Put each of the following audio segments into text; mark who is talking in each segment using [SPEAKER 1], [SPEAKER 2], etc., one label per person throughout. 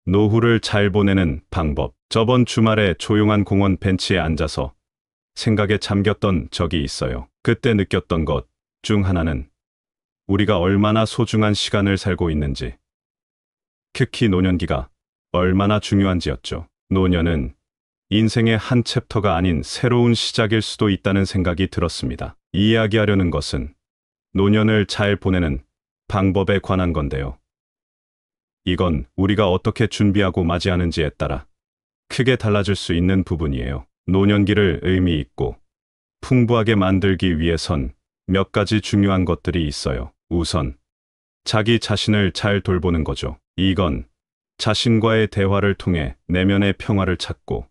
[SPEAKER 1] 노후를 잘 보내는 방법. 저번 주말에 조용한 공원 벤치에 앉아서 생각에 잠겼던 적이 있어요. 그때 느꼈던 것 중 하나는 우리가 얼마나 소중한 시간을 살고 있는지, 특히 노년기가 얼마나 중요한지였죠. 노년은 인생의 한 챕터가 아닌 새로운 시작일 수도 있다는 생각이 들었습니다. 이야기하려는 것은 노년을 잘 보내는 방법에 관한 건데요. 이건 우리가 어떻게 준비하고 맞이하는지에 따라 크게 달라질 수 있는 부분이에요. 노년기를 의미 있고 풍부하게 만들기 위해선 몇 가지 중요한 것들이 있어요. 우선 자기 자신을 잘 돌보는 거죠. 이건 자신과의 대화를 통해 내면의 평화를 찾고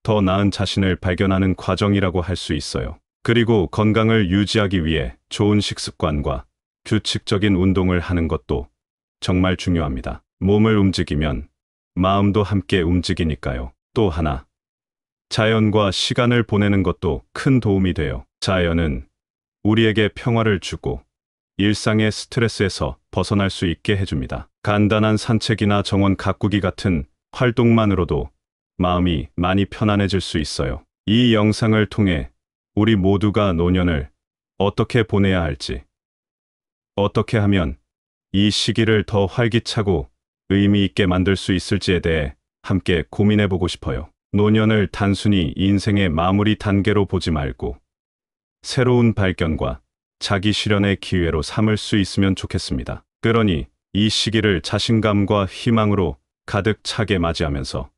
[SPEAKER 1] 더 나은 자신을 발견하는 과정이라고 할 수 있어요. 그리고 건강을 유지하기 위해 좋은 식습관과 규칙적인 운동을 하는 것도 정말 중요합니다. 몸을 움직이면 마음도 함께 움직이니까요. 또 하나, 자연과 시간을 보내는 것도 큰 도움이 돼요. 자연은 우리에게 평화를 주고 일상의 스트레스에서 벗어날 수 있게 해줍니다. 간단한 산책이나 정원 가꾸기 같은 활동만으로도 마음이 많이 편안해질 수 있어요. 이 영상을 통해 우리 모두가 노년을 어떻게 보내야 할지, 어떻게 하면 이 시기를 더 활기차고 의미 있게 만들 수 있을지에 대해 함께 고민해 보고 싶어요. 노년을 단순히 인생의 마무리 단계로 보지 말고 새로운 발견과 자기 실현의 기회로 삼을 수 있으면 좋겠습니다. 그러니 이 시기를 자신감과 희망으로 가득 차게 맞이하면서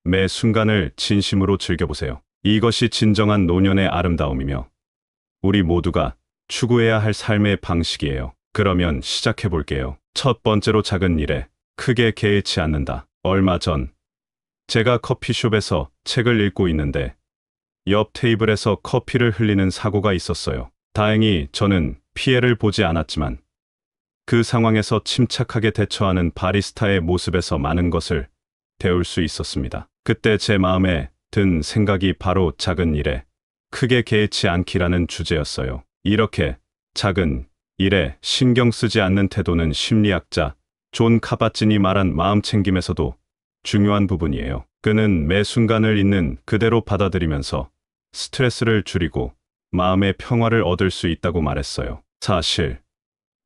[SPEAKER 1] 매 순간을 진심으로 즐겨보세요. 이것이 진정한 노년의 아름다움이며 우리 모두가 추구해야 할 삶의 방식이에요. 그러면 시작해 볼게요. 첫 번째로, 작은 일에 크게 개의치 않는다. 얼마 전 제가 커피숍에서 책을 읽고 있는데 옆 테이블에서 커피를 흘리는 사고가 있었어요. 다행히 저는 피해를 보지 않았지만 그 상황에서 침착하게 대처하는 바리스타의 모습에서 많은 것을 배울 수 있었습니다. 그때 제 마음에 든 생각이 바로 작은 일에 크게 개의치 않기라는 주제였어요. 이렇게 작은 일에 신경 쓰지 않는 태도는 심리학자 존 카바진이 말한 마음 챙김에서도 중요한 부분이에요. 그는 매 순간을 있는 그대로 받아들이면서 스트레스를 줄이고 마음의 평화를 얻을 수 있다고 말했어요. 사실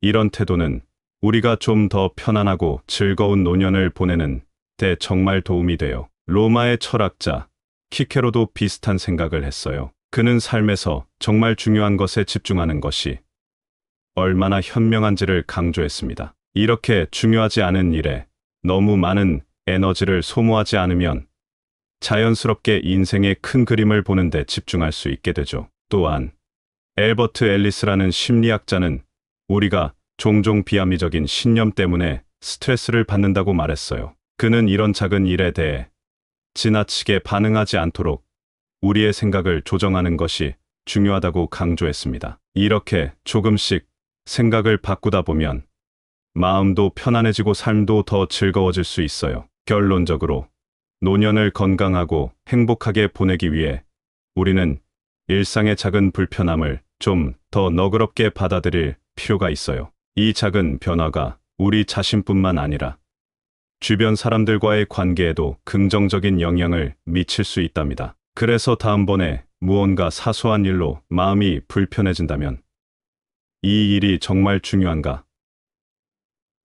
[SPEAKER 1] 이런 태도는 우리가 좀 더 편안하고 즐거운 노년을 보내는 데 정말 도움이 돼요. 로마의 철학자 키케로도 비슷한 생각을 했어요. 그는 삶에서 정말 중요한 것에 집중하는 것이 얼마나 현명한지를 강조했습니다. 이렇게 중요하지 않은 일에 너무 많은 에너지를 소모하지 않으면 자연스럽게 인생의 큰 그림을 보는 데 집중할 수 있게 되죠. 또한 엘버트 앨리스라는 심리학자는 우리가 종종 비합리적인 신념 때문에 스트레스를 받는다고 말했어요. 그는 이런 작은 일에 대해 지나치게 반응하지 않도록 우리의 생각을 조정하는 것이 중요하다고 강조했습니다. 이렇게 조금씩 생각을 바꾸다 보면 마음도 편안해지고 삶도 더 즐거워질 수 있어요. 결론적으로 노년을 건강하고 행복하게 보내기 위해 우리는 일상의 작은 불편함을 좀 더 너그럽게 받아들일 필요가 있어요. 이 작은 변화가 우리 자신뿐만 아니라 주변 사람들과의 관계에도 긍정적인 영향을 미칠 수 있답니다. 그래서 다음번에 무언가 사소한 일로 마음이 불편해진다면 이 일이 정말 중요한가?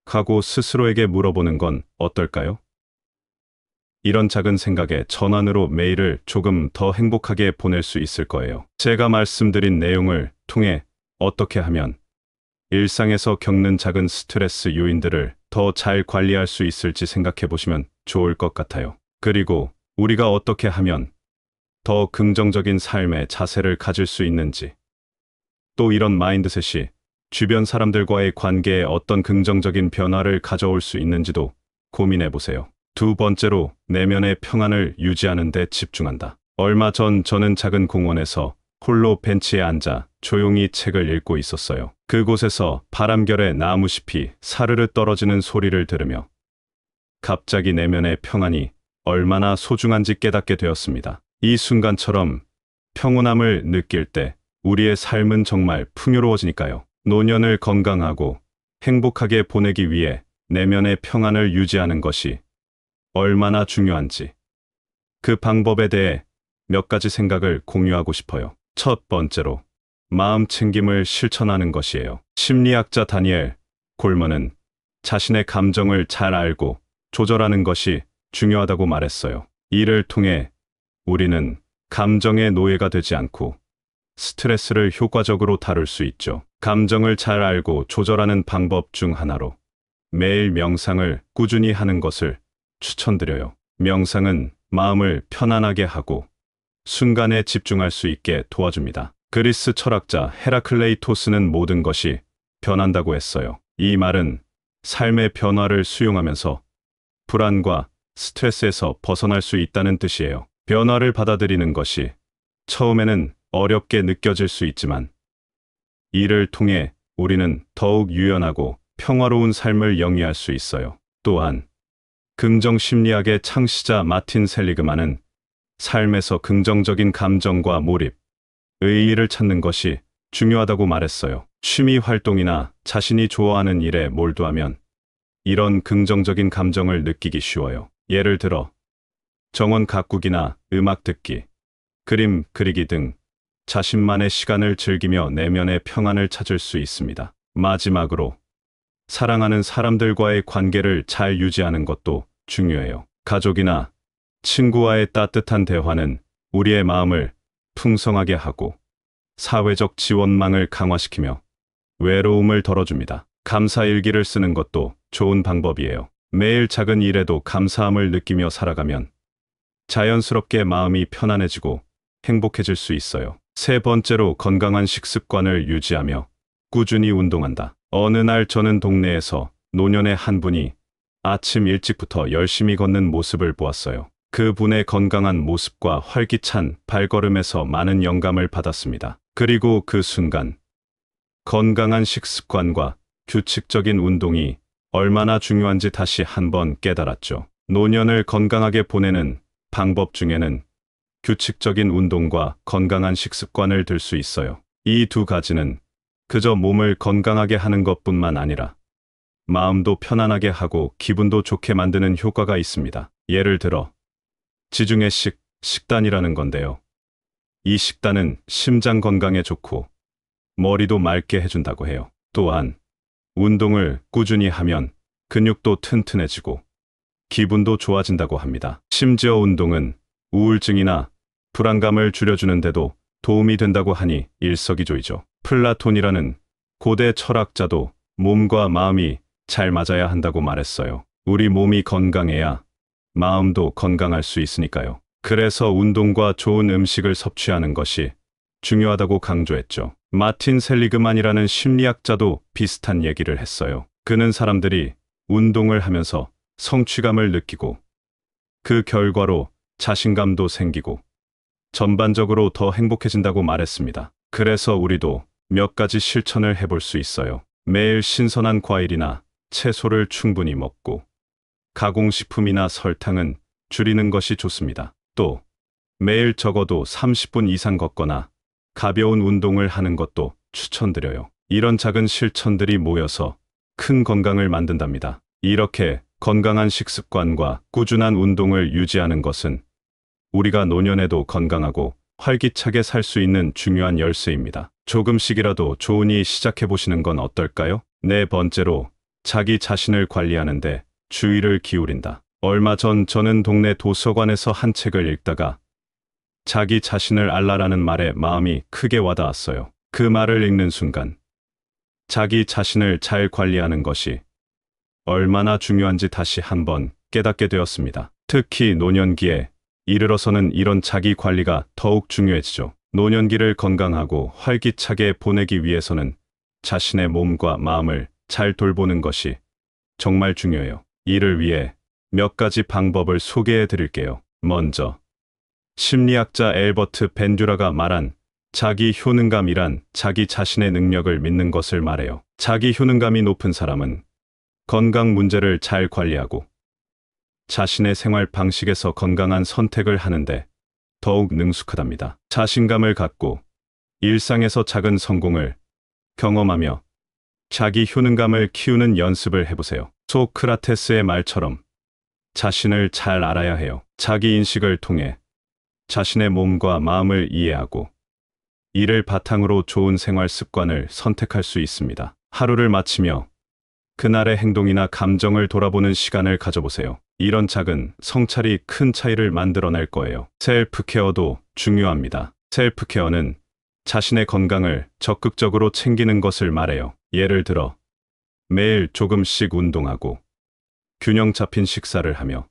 [SPEAKER 1] 하고 스스로에게 물어보는 건 어떨까요? 이런 작은 생각의 전환으로 매일을 조금 더 행복하게 보낼 수 있을 거예요. 제가 말씀드린 내용을 통해 어떻게 하면 일상에서 겪는 작은 스트레스 요인들을 더 잘 관리할 수 있을지 생각해 보시면 좋을 것 같아요. 그리고 우리가 어떻게 하면 더 긍정적인 삶의 자세를 가질 수 있는지, 또 이런 마인드셋이 주변 사람들과의 관계에 어떤 긍정적인 변화를 가져올 수 있는지도 고민해 보세요. 두 번째로, 내면의 평안을 유지하는 데 집중한다. 얼마 전 저는 작은 공원에서 홀로 벤치에 앉아 조용히 책을 읽고 있었어요. 그곳에서 바람결에 나무잎이 사르르 떨어지는 소리를 들으며 갑자기 내면의 평안이 얼마나 소중한지 깨닫게 되었습니다. 이 순간처럼 평온함을 느낄 때 우리의 삶은 정말 풍요로워지니까요. 노년을 건강하고 행복하게 보내기 위해 내면의 평안을 유지하는 것이 얼마나 중요한지 그 방법에 대해 몇 가지 생각을 공유하고 싶어요. 첫 번째로 마음 챙김을 실천하는 것이에요. 심리학자 다니엘 골먼은 자신의 감정을 잘 알고 조절하는 것이 중요하다고 말했어요. 이를 통해 우리는 감정의 노예가 되지 않고 스트레스를 효과적으로 다룰 수 있죠. 감정을 잘 알고 조절하는 방법 중 하나로 매일 명상을 꾸준히 하는 것을 추천드려요. 명상은 마음을 편안하게 하고 순간에 집중할 수 있게 도와줍니다. 그리스 철학자 헤라클레이토스는 모든 것이 변한다고 했어요. 이 말은 삶의 변화를 수용하면서 불안과 스트레스에서 벗어날 수 있다는 뜻이에요. 변화를 받아들이는 것이 처음에는 어렵게 느껴질 수 있지만 이를 통해 우리는 더욱 유연하고 평화로운 삶을 영위할 수 있어요. 또한 긍정심리학의 창시자 마틴 셀리그만은 삶에서 긍정적인 감정과 몰입, 의의를 찾는 것이 중요하다고 말했어요. 취미 활동이나 자신이 좋아하는 일에 몰두하면 이런 긍정적인 감정을 느끼기 쉬워요. 예를 들어 정원 가꾸기나 음악 듣기, 그림 그리기 등 자신만의 시간을 즐기며 내면의 평안을 찾을 수 있습니다. 마지막으로 사랑하는 사람들과의 관계를 잘 유지하는 것도 중요해요. 가족이나 친구와의 따뜻한 대화는 우리의 마음을 풍성하게 하고 사회적 지원망을 강화시키며 외로움을 덜어줍니다. 감사 일기를 쓰는 것도 좋은 방법이에요. 매일 작은 일에도 감사함을 느끼며 살아가면 자연스럽게 마음이 편안해지고 행복해질 수 있어요. 세 번째로 건강한 식습관을 유지하며 꾸준히 운동한다. 어느 날 저는 동네에서 노년의 한 분이 아침 일찍부터 열심히 걷는 모습을 보았어요. 그분의 건강한 모습과 활기찬 발걸음에서 많은 영감을 받았습니다. 그리고 그 순간 건강한 식습관과 규칙적인 운동이 얼마나 중요한지 다시 한번 깨달았죠. 노년을 건강하게 보내는 방법 중에는 규칙적인 운동과 건강한 식습관을 들 수 있어요. 이 두 가지는 그저 몸을 건강하게 하는 것뿐만 아니라 마음도 편안하게 하고 기분도 좋게 만드는 효과가 있습니다. 예를 들어 지중해 식단이라는 건데요. 이 식단은 심장 건강에 좋고 머리도 맑게 해준다고 해요. 또한 운동을 꾸준히 하면 근육도 튼튼해지고 기분도 좋아진다고 합니다. 심지어 운동은 우울증이나 불안감을 줄여주는데도 도움이 된다고 하니 일석이조이죠. 플라톤이라는 고대 철학자도 몸과 마음이 잘 맞아야 한다고 말했어요. 우리 몸이 건강해야 마음도 건강할 수 있으니까요. 그래서 운동과 좋은 음식을 섭취하는 것이 중요하다고 강조했죠. 마틴 셀리그만이라는 심리학자도 비슷한 얘기를 했어요. 그는 사람들이 운동을 하면서 성취감을 느끼고 그 결과로 자신감도 생기고 전반적으로 더 행복해진다고 말했습니다. 그래서 우리도 몇 가지 실천을 해볼 수 있어요. 매일 신선한 과일이나 채소를 충분히 먹고 가공식품이나 설탕은 줄이는 것이 좋습니다. 또 매일 적어도 30분 이상 걷거나 가벼운 운동을 하는 것도 추천드려요. 이런 작은 실천들이 모여서 큰 건강을 만든답니다. 이렇게 건강한 식습관과 꾸준한 운동을 유지하는 것은 우리가 노년에도 건강하고 활기차게 살 수 있는 중요한 열쇠입니다. 조금씩이라도 좋은 일 시작해 보시는 건 어떨까요? 네 번째로 자기 자신을 관리하는데 주의를 기울인다. 얼마 전 저는 동네 도서관에서 한 책을 읽다가 자기 자신을 알라라는 말에 마음이 크게 와닿았어요. 그 말을 읽는 순간 자기 자신을 잘 관리하는 것이 얼마나 중요한지 다시 한번 깨닫게 되었습니다. 특히 노년기에 이르러서는 이런 자기 관리가 더욱 중요해지죠. 노년기를 건강하고 활기차게 보내기 위해서는 자신의 몸과 마음을 잘 돌보는 것이 정말 중요해요. 이를 위해 몇 가지 방법을 소개해 드릴게요. 먼저 심리학자 엘버트 벤듀라가 말한 자기 효능감이란 자기 자신의 능력을 믿는 것을 말해요. 자기 효능감이 높은 사람은 건강 문제를 잘 관리하고 자신의 생활 방식에서 건강한 선택을 하는데 더욱 능숙하답니다. 자신감을 갖고 일상에서 작은 성공을 경험하며 자기 효능감을 키우는 연습을 해보세요. 소크라테스의 말처럼 자신을 잘 알아야 해요. 자기 인식을 통해 자신의 몸과 마음을 이해하고 이를 바탕으로 좋은 생활 습관을 선택할 수 있습니다. 하루를 마치며 그날의 행동이나 감정을 돌아보는 시간을 가져보세요. 이런 작은 성찰이 큰 차이를 만들어낼 거예요. 셀프 케어도 중요합니다. 셀프 케어는 자신의 건강을 적극적으로 챙기는 것을 말해요. 예를 들어 매일 조금씩 운동하고 균형 잡힌 식사를 하며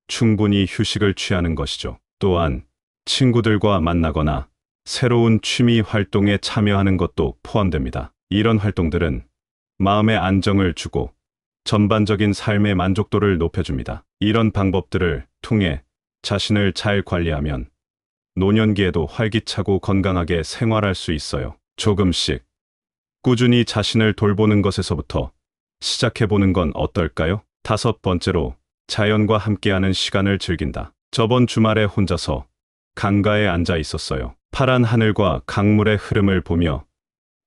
[SPEAKER 1] 충분히 휴식을 취하는 것이죠. 또한 친구들과 만나거나 새로운 취미 활동에 참여하는 것도 포함됩니다. 이런 활동들은 마음의 안정을 주고 전반적인 삶의 만족도를 높여줍니다. 이런 방법들을 통해 자신을 잘 관리하면 노년기에도 활기차고 건강하게 생활할 수 있어요. 조금씩 꾸준히 자신을 돌보는 것에서부터 시작해보는 건 어떨까요? 5번째로 자연과 함께하는 시간을 즐긴다. 저번 주말에 혼자서 강가에 앉아 있었어요. 파란 하늘과 강물의 흐름을 보며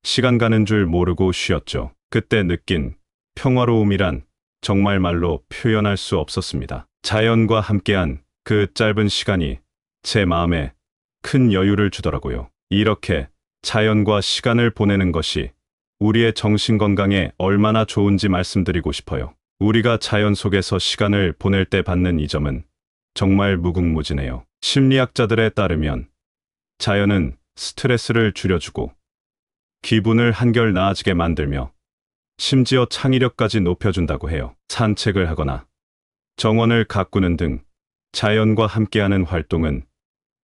[SPEAKER 1] 시간 가는 줄 모르고 쉬었죠. 그때 느낀 평화로움이란 정말 말로 표현할 수 없었습니다. 자연과 함께한 그 짧은 시간이 제 마음에 큰 여유를 주더라고요. 이렇게 자연과 시간을 보내는 것이 우리의 정신 건강에 얼마나 좋은지 말씀드리고 싶어요. 우리가 자연 속에서 시간을 보낼 때 받는 이 점은 정말 무궁무진해요. 심리학자들에 따르면 자연은 스트레스를 줄여주고 기분을 한결 나아지게 만들며 심지어 창의력까지 높여준다고 해요. 산책을 하거나 정원을 가꾸는 등 자연과 함께하는 활동은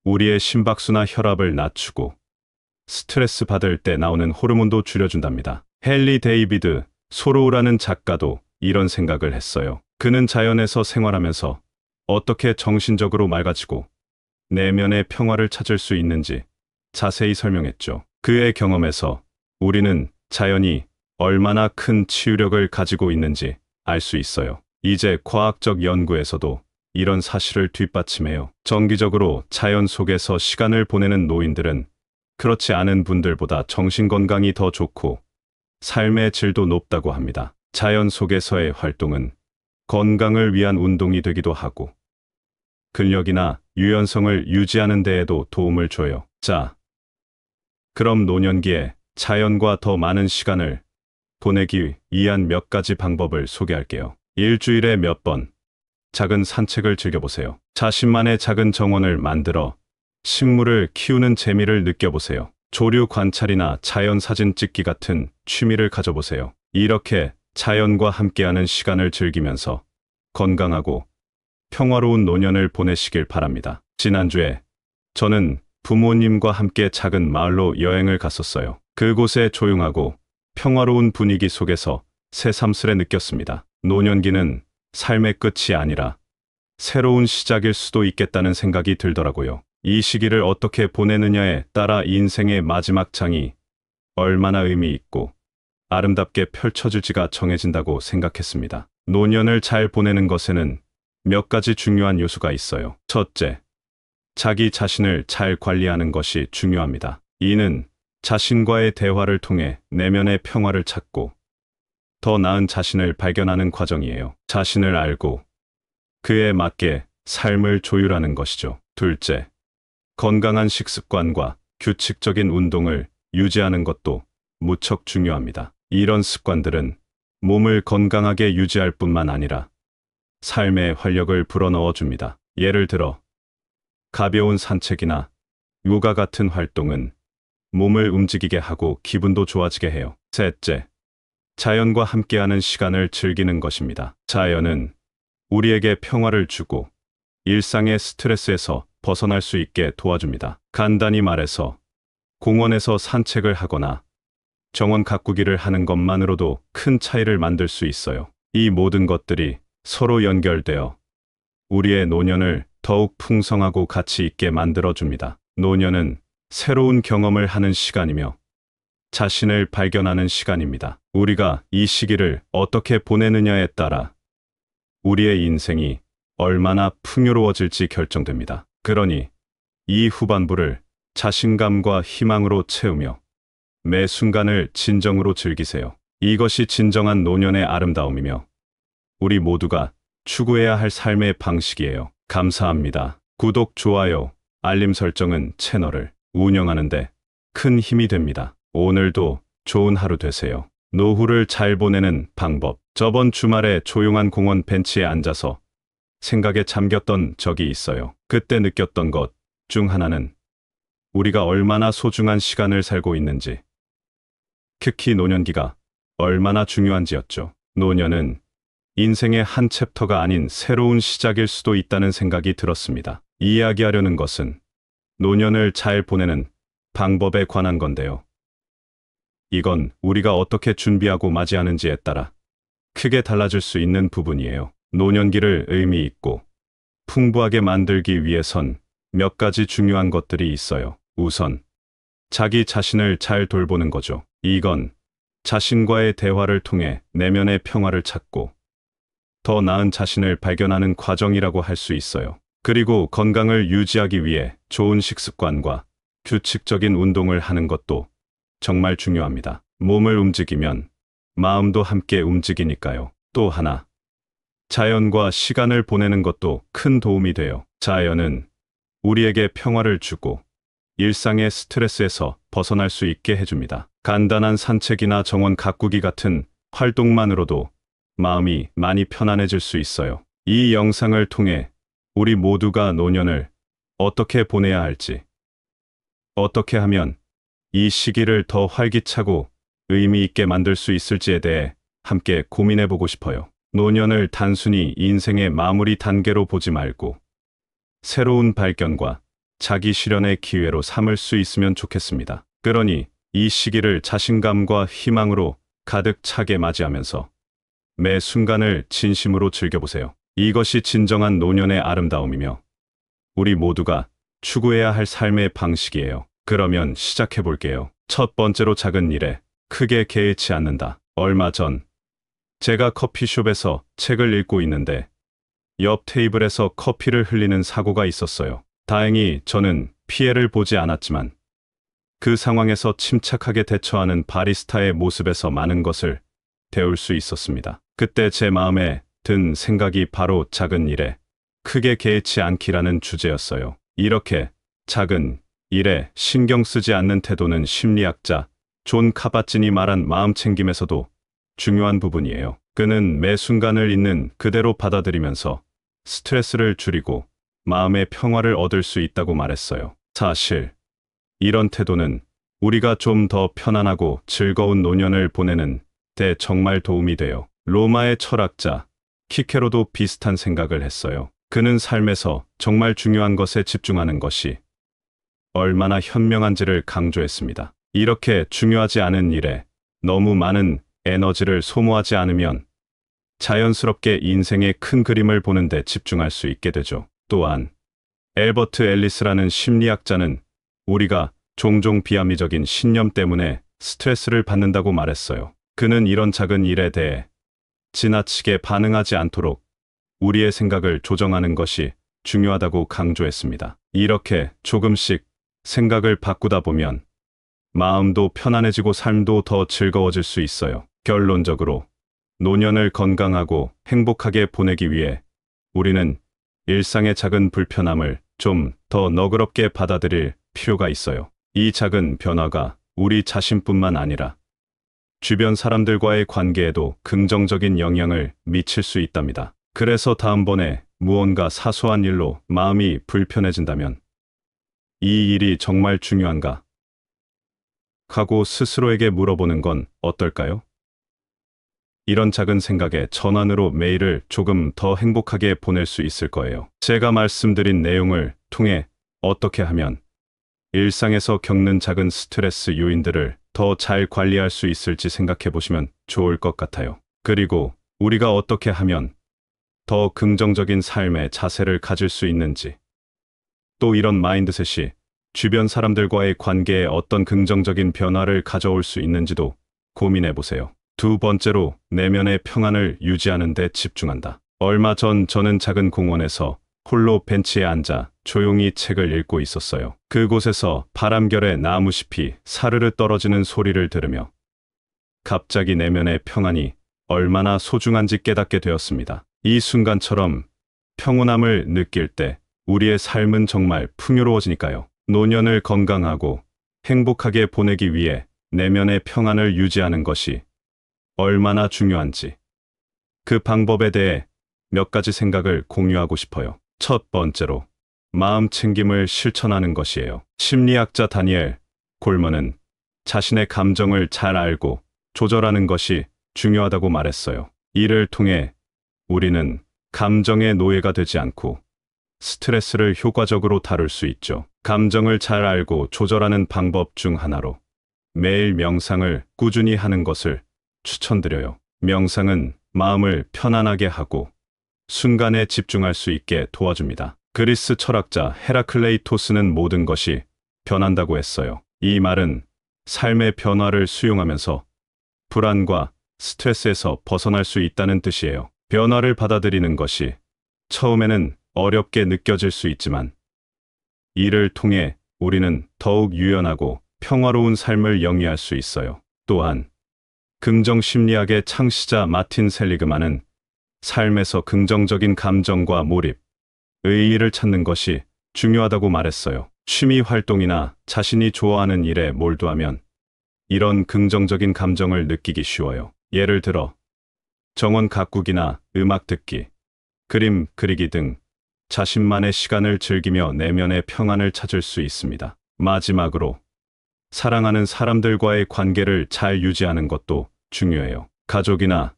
[SPEAKER 1] 우리의 심박수나 혈압을 낮추고 스트레스 받을 때 나오는 호르몬도 줄여준답니다. 헨리 데이비드 소로우라는 작가도 이런 생각을 했어요. 그는 자연에서 생활하면서 어떻게 정신적으로 맑아지고 내면의 평화를 찾을 수 있는지 자세히 설명했죠. 그의 경험에서 우리는 자연이 얼마나 큰 치유력을 가지고 있는지 알 수 있어요. 이제 과학적 연구에서도 이런 사실을 뒷받침해요. 정기적으로 자연 속에서 시간을 보내는 노인들은 그렇지 않은 분들보다 정신 건강이 더 좋고 삶의 질도 높다고 합니다. 자연 속에서의 활동은 건강을 위한 운동이 되기도 하고 근력이나 유연성을 유지하는 데에도 도움을 줘요. 자, 그럼 노년기에 자연과 더 많은 시간을 보내기 위한 몇 가지 방법을 소개할게요. 일주일에 몇 번 작은 산책을 즐겨보세요. 자신만의 작은 정원을 만들어 식물을 키우는 재미를 느껴보세요. 조류 관찰이나 자연 사진 찍기 같은 취미를 가져보세요. 이렇게 자연과 함께하는 시간을 즐기면서 건강하고 평화로운 노년을 보내시길 바랍니다. 지난주에 저는 부모님과 함께 작은 마을로 여행을 갔었어요. 그곳의 조용하고 평화로운 분위기 속에서 새삼스레 느꼈습니다. 노년기는 삶의 끝이 아니라 새로운 시작일 수도 있겠다는 생각이 들더라고요. 이 시기를 어떻게 보내느냐에 따라 인생의 마지막 장이 얼마나 의미 있고 아름답게 펼쳐질지가 정해진다고 생각했습니다. 노년을 잘 보내는 것에는 몇 가지 중요한 요소가 있어요. 첫째, 자기 자신을 잘 관리하는 것이 중요합니다. 이는 자신과의 대화를 통해 내면의 평화를 찾고 더 나은 자신을 발견하는 과정이에요. 자신을 알고 그에 맞게 삶을 조율하는 것이죠. 둘째, 건강한 식습관과 규칙적인 운동을 유지하는 것도 무척 중요합니다. 이런 습관들은 몸을 건강하게 유지할 뿐만 아니라 삶의 활력을 불어넣어 줍니다. 예를 들어 가벼운 산책이나 요가 같은 활동은 몸을 움직이게 하고 기분도 좋아지게 해요. 셋째, 자연과 함께하는 시간을 즐기는 것입니다. 자연은 우리에게 평화를 주고 일상의 스트레스에서 벗어날 수 있게 도와줍니다. 간단히 말해서 공원에서 산책을 하거나 정원 가꾸기를 하는 것만으로도 큰 차이를 만들 수 있어요. 이 모든 것들이 서로 연결되어 우리의 노년을 더욱 풍성하고 가치 있게 만들어줍니다. 노년은 새로운 경험을 하는 시간이며 자신을 발견하는 시간입니다. 우리가 이 시기를 어떻게 보내느냐에 따라 우리의 인생이 얼마나 풍요로워질지 결정됩니다. 그러니 이 후반부를 자신감과 희망으로 채우며 매 순간을 진정으로 즐기세요. 이것이 진정한 노년의 아름다움이며 우리 모두가 추구해야 할 삶의 방식이에요. 감사합니다. 구독, 좋아요, 알림 설정은 채널을 운영하는데 큰 힘이 됩니다. 오늘도 좋은 하루 되세요. 노후를 잘 보내는 방법. 저번 주말에 조용한 공원 벤치에 앉아서 생각에 잠겼던 적이 있어요. 그때 느꼈던 것 중 하나는 우리가 얼마나 소중한 시간을 살고 있는지, 특히 노년기가 얼마나 중요한지였죠. 노년은 인생의 한 챕터가 아닌 새로운 시작일 수도 있다는 생각이 들었습니다. 이야기하려는 것은 노년을 잘 보내는 방법에 관한 건데요. 이건 우리가 어떻게 준비하고 맞이하는지에 따라 크게 달라질 수 있는 부분이에요. 노년기를 의미 있고 풍부하게 만들기 위해선 몇 가지 중요한 것들이 있어요. 우선 자기 자신을 잘 돌보는 거죠. 이건 자신과의 대화를 통해 내면의 평화를 찾고 더 나은 자신을 발견하는 과정이라고 할 수 있어요. 그리고 건강을 유지하기 위해 좋은 식습관과 규칙적인 운동을 하는 것도 정말 중요합니다. 몸을 움직이면 마음도 함께 움직이니까요. 또 하나, 자연과 시간을 보내는 것도 큰 도움이 돼요. 자연은 우리에게 평화를 주고 일상의 스트레스에서 벗어날 수 있게 해줍니다. 간단한 산책이나 정원 가꾸기 같은 활동만으로도 마음이 많이 편안해질 수 있어요. 이 영상을 통해 우리 모두가 노년을 어떻게 보내야 할지, 어떻게 하면 이 시기를 더 활기차고 의미 있게 만들 수 있을지에 대해 함께 고민해 보고 싶어요. 노년을 단순히 인생의 마무리 단계로 보지 말고 새로운 발견과 자기 실현의 기회로 삼을 수 있으면 좋겠습니다. 그러니 이 시기를 자신감과 희망으로 가득 차게 맞이하면서 매 순간을 진심으로 즐겨보세요. 이것이 진정한 노년의 아름다움이며 우리 모두가 추구해야 할 삶의 방식이에요. 그러면 시작해 볼게요. 첫 번째로, 작은 일에 크게 개의치 않는다. 얼마 전 제가 커피숍에서 책을 읽고 있는데 옆 테이블에서 커피를 흘리는 사고가 있었어요. 다행히 저는 피해를 보지 않았지만 그 상황에서 침착하게 대처하는 바리스타의 모습에서 많은 것을 배울 수 있었습니다. 그때 제 마음에 든 생각이 바로 작은 일에 크게 개의치 않기라는 주제였어요. 이렇게 작은 일에 신경 쓰지 않는 태도는 심리학자 존 카바진이 말한 마음 챙김에서도 중요한 부분이에요. 그는 매 순간을 있는 그대로 받아들이면서 스트레스를 줄이고 마음의 평화를 얻을 수 있다고 말했어요. 사실 이런 태도는 우리가 좀 더 편안하고 즐거운 노년을 보내는 데 정말 도움이 돼요. 로마의 철학자 키케로도 비슷한 생각을 했어요. 그는 삶에서 정말 중요한 것에 집중하는 것이 얼마나 현명한지를 강조했습니다. 이렇게 중요하지 않은 일에 너무 많은 에너지를 소모하지 않으면 자연스럽게 인생의 큰 그림을 보는 데 집중할 수 있게 되죠. 또한 엘버트 앨리스라는 심리학자는 우리가 종종 비합리적인 신념 때문에 스트레스를 받는다고 말했어요. 그는 이런 작은 일에 대해 지나치게 반응하지 않도록 우리의 생각을 조정하는 것이 중요하다고 강조했습니다. 이렇게 조금씩 생각을 바꾸다 보면 마음도 편안해지고 삶도 더 즐거워질 수 있어요. 결론적으로 노년을 건강하고 행복하게 보내기 위해 우리는 일상의 작은 불편함을 좀 더 너그럽게 받아들일 필요가 있어요. 이 작은 변화가 우리 자신뿐만 아니라 주변 사람들과의 관계에도 긍정적인 영향을 미칠 수 있답니다. 그래서 다음번에 무언가 사소한 일로 마음이 불편해진다면 이 일이 정말 중요한가? 하고 스스로에게 물어보는 건 어떨까요? 이런 작은 생각의 전환으로 매일을 조금 더 행복하게 보낼 수 있을 거예요. 제가 말씀드린 내용을 통해 어떻게 하면 일상에서 겪는 작은 스트레스 요인들을 더 잘 관리할 수 있을지 생각해 보시면 좋을 것 같아요. 그리고 우리가 어떻게 하면 더 긍정적인 삶의 자세를 가질 수 있는지, 또 이런 마인드셋이 주변 사람들과의 관계에 어떤 긍정적인 변화를 가져올 수 있는지도 고민해 보세요. 두 번째로, 내면의 평안을 유지하는 데 집중한다. 얼마 전 저는 작은 공원에서 홀로 벤치에 앉아 조용히 책을 읽고 있었어요. 그곳에서 바람결에 나무잎이 사르르 떨어지는 소리를 들으며 갑자기 내면의 평안이 얼마나 소중한지 깨닫게 되었습니다. 이 순간처럼 평온함을 느낄 때 우리의 삶은 정말 풍요로워지니까요. 노년을 건강하고 행복하게 보내기 위해 내면의 평안을 유지하는 것이 얼마나 중요한지 그 방법에 대해 몇 가지 생각을 공유하고 싶어요. 첫 번째로 마음 챙김을 실천하는 것이에요. 심리학자 다니엘 골먼은 자신의 감정을 잘 알고 조절하는 것이 중요하다고 말했어요. 이를 통해 우리는 감정의 노예가 되지 않고 스트레스를 효과적으로 다룰 수 있죠. 감정을 잘 알고 조절하는 방법 중 하나로 매일 명상을 꾸준히 하는 것을 추천드려요. 명상은 마음을 편안하게 하고 순간에 집중할 수 있게 도와줍니다. 그리스 철학자 헤라클레이토스는 모든 것이 변한다고 했어요. 이 말은 삶의 변화를 수용하면서 불안과 스트레스에서 벗어날 수 있다는 뜻이에요. 변화를 받아들이는 것이 처음에는 어렵게 느껴질 수 있지만 이를 통해 우리는 더욱 유연하고 평화로운 삶을 영위할 수 있어요. 또한 긍정심리학의 창시자 마틴 셀리그만은 삶에서 긍정적인 감정과 몰입, 의의를 찾는 것이 중요하다고 말했어요. 취미 활동이나 자신이 좋아하는 일에 몰두하면 이런 긍정적인 감정을 느끼기 쉬워요. 예를 들어 정원 가꾸기나 음악 듣기, 그림 그리기 등 자신만의 시간을 즐기며 내면의 평안을 찾을 수 있습니다. 마지막으로 사랑하는 사람들과의 관계를 잘 유지하는 것도 중요해요. 가족이나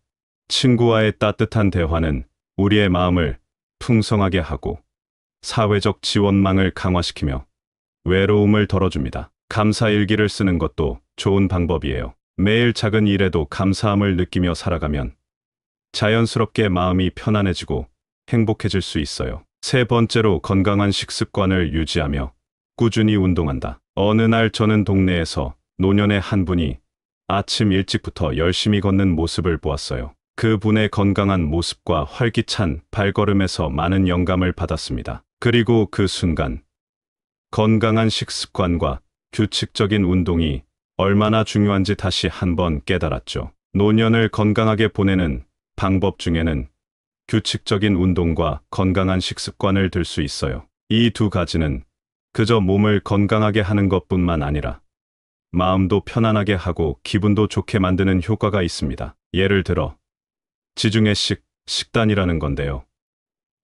[SPEAKER 1] 친구와의 따뜻한 대화는 우리의 마음을 풍성하게 하고 사회적 지원망을 강화시키며 외로움을 덜어줍니다. 감사 일기를 쓰는 것도 좋은 방법이에요. 매일 작은 일에도 감사함을 느끼며 살아가면 자연스럽게 마음이 편안해지고 행복해질 수 있어요. 세 번째로 건강한 식습관을 유지하며 꾸준히 운동한다. 어느 날 저는 동네에서 노년의 한 분이 아침 일찍부터 열심히 걷는 모습을 보았어요. 그분의 건강한 모습과 활기찬 발걸음에서 많은 영감을 받았습니다. 그리고 그 순간 건강한 식습관과 규칙적인 운동이 얼마나 중요한지 다시 한번 깨달았죠. 노년을 건강하게 보내는 방법 중에는 규칙적인 운동과 건강한 식습관을 들 수 있어요. 이 두 가지는 그저 몸을 건강하게 하는 것뿐만 아니라 마음도 편안하게 하고 기분도 좋게 만드는 효과가 있습니다. 예를 들어 지중해 식단이라는 건데요.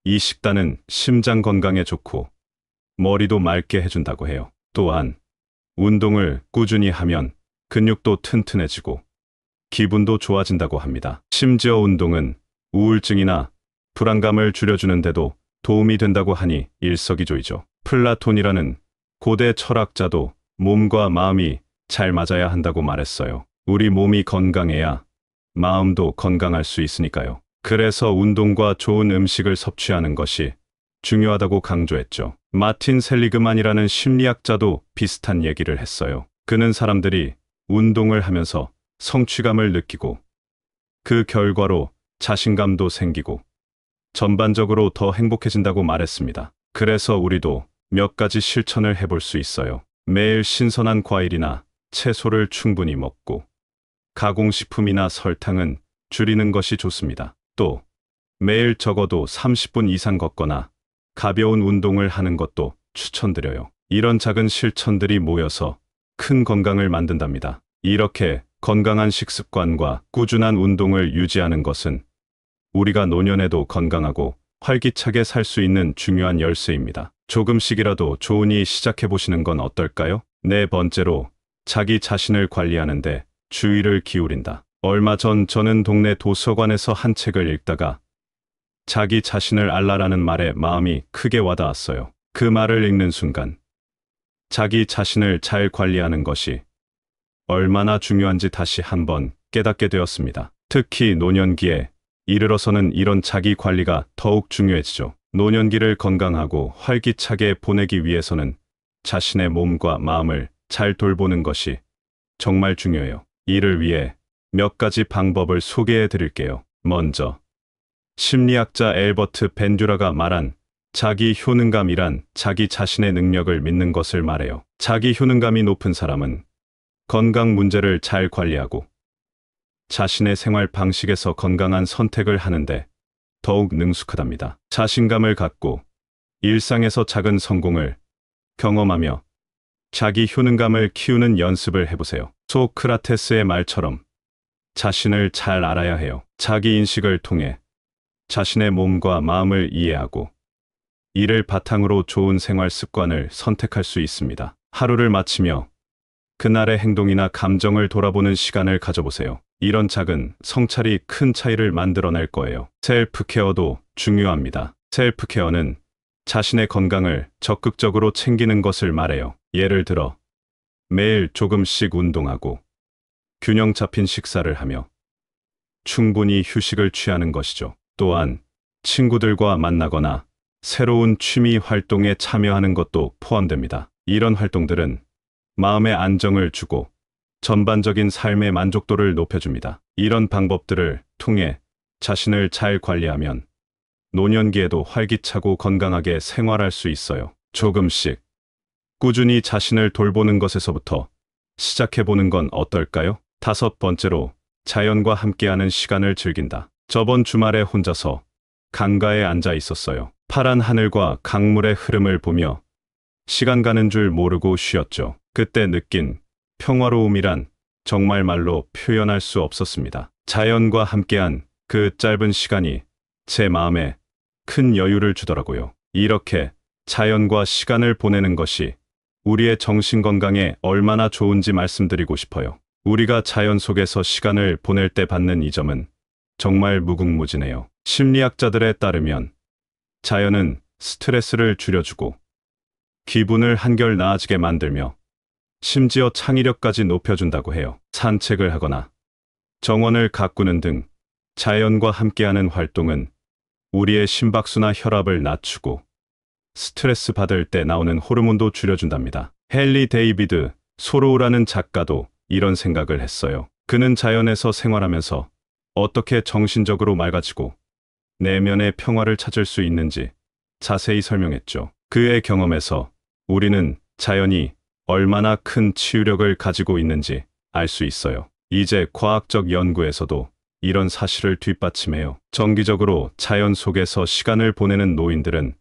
[SPEAKER 1] 이 식단은 심장 건강에 좋고 머리도 맑게 해준다고 해요. 또한 운동을 꾸준히 하면 근육도 튼튼해지고 기분도 좋아진다고 합니다. 심지어 운동은 우울증이나 불안감을 줄여주는데도 도움이 된다고 하니 일석이조이죠. 플라톤이라는 고대 철학자도 몸과 마음이 잘 맞아야 한다고 말했어요. 우리 몸이 건강해야 마음도 건강할 수 있으니까요. 그래서 운동과 좋은 음식을 섭취하는 것이 중요하다고 강조했죠. 마틴 셀리그만이라는 심리학자도 비슷한 얘기를 했어요. 그는 사람들이 운동을 하면서 성취감을 느끼고 그 결과로 자신감도 생기고 전반적으로 더 행복해진다고 말했습니다. 그래서 우리도 몇 가지 실천을 해볼 수 있어요. 매일 신선한 과일이나 채소를 충분히 먹고 가공식품이나 설탕은 줄이는 것이 좋습니다. 또 매일 적어도 30분 이상 걷거나 가벼운 운동을 하는 것도 추천드려요. 이런 작은 실천들이 모여서 큰 건강을 만든답니다. 이렇게 건강한 식습관과 꾸준한 운동을 유지하는 것은 우리가 노년에도 건강하고 활기차게 살 수 있는 중요한 열쇠입니다. 조금씩이라도 좋은 일 시작해 보시는 건 어떨까요? 네 번째로 자기 자신을 관리하는데 주의를 기울인다. 얼마 전 저는 동네 도서관에서 한 책을 읽다가 자기 자신을 알라라는 말에 마음이 크게 와닿았어요. 그 말을 읽는 순간 자기 자신을 잘 관리하는 것이 얼마나 중요한지 다시 한번 깨닫게 되었습니다. 특히 노년기에 이르러서는 이런 자기 관리가 더욱 중요해지죠. 노년기를 건강하고 활기차게 보내기 위해서는 자신의 몸과 마음을 잘 돌보는 것이 정말 중요해요. 이를 위해 몇 가지 방법을 소개해 드릴게요. 먼저 심리학자 엘버트 벤듀라가 말한 자기 효능감이란 자기 자신의 능력을 믿는 것을 말해요. 자기 효능감이 높은 사람은 건강 문제를 잘 관리하고 자신의 생활 방식에서 건강한 선택을 하는데 더욱 능숙하답니다. 자신감을 갖고 일상에서 작은 성공을 경험하며 자기 효능감을 키우는 연습을 해보세요. 소크라테스의 말처럼 자신을 잘 알아야 해요. 자기 인식을 통해 자신의 몸과 마음을 이해하고 이를 바탕으로 좋은 생활 습관을 선택할 수 있습니다. 하루를 마치며 그날의 행동이나 감정을 돌아보는 시간을 가져보세요. 이런 작은 성찰이 큰 차이를 만들어낼 거예요. 셀프 케어도 중요합니다. 셀프 케어는 자신의 건강을 적극적으로 챙기는 것을 말해요. 예를 들어 매일 조금씩 운동하고 균형 잡힌 식사를 하며 충분히 휴식을 취하는 것이죠. 또한 친구들과 만나거나 새로운 취미 활동에 참여하는 것도 포함됩니다. 이런 활동들은 마음의 안정을 주고 전반적인 삶의 만족도를 높여줍니다. 이런 방법들을 통해 자신을 잘 관리하면 노년기에도 활기차고 건강하게 생활할 수 있어요. 조금씩 꾸준히 자신을 돌보는 것에서부터 시작해보는 건 어떨까요? 5번째로 자연과 함께하는 시간을 즐긴다. 저번 주말에 혼자서 강가에 앉아 있었어요. 파란 하늘과 강물의 흐름을 보며 시간 가는 줄 모르고 쉬었죠. 그때 느낀 평화로움이란 정말 말로 표현할 수 없었습니다. 자연과 함께한 그 짧은 시간이 제 마음에 큰 여유를 주더라고요. 이렇게 자연과 시간을 보내는 것이 우리의 정신 건강에 얼마나 좋은지 말씀드리고 싶어요. 우리가 자연 속에서 시간을 보낼 때 받는 이 점은 정말 무궁무진해요. 심리학자들에 따르면 자연은 스트레스를 줄여주고 기분을 한결 나아지게 만들며 심지어 창의력까지 높여준다고 해요. 산책을 하거나 정원을 가꾸는 등 자연과 함께하는 활동은 우리의 심박수나 혈압을 낮추고 스트레스 받을 때 나오는 호르몬도 줄여준답니다. 헨리 데이비드 소로우라는 작가도 이런 생각을 했어요. 그는 자연에서 생활하면서 어떻게 정신적으로 맑아지고 내면의 평화를 찾을 수 있는지 자세히 설명했죠. 그의 경험에서 우리는 자연이 얼마나 큰 치유력을 가지고 있는지 알 수 있어요. 이제 과학적 연구에서도 이런 사실을 뒷받침해요. 정기적으로 자연 속에서 시간을 보내는 노인들은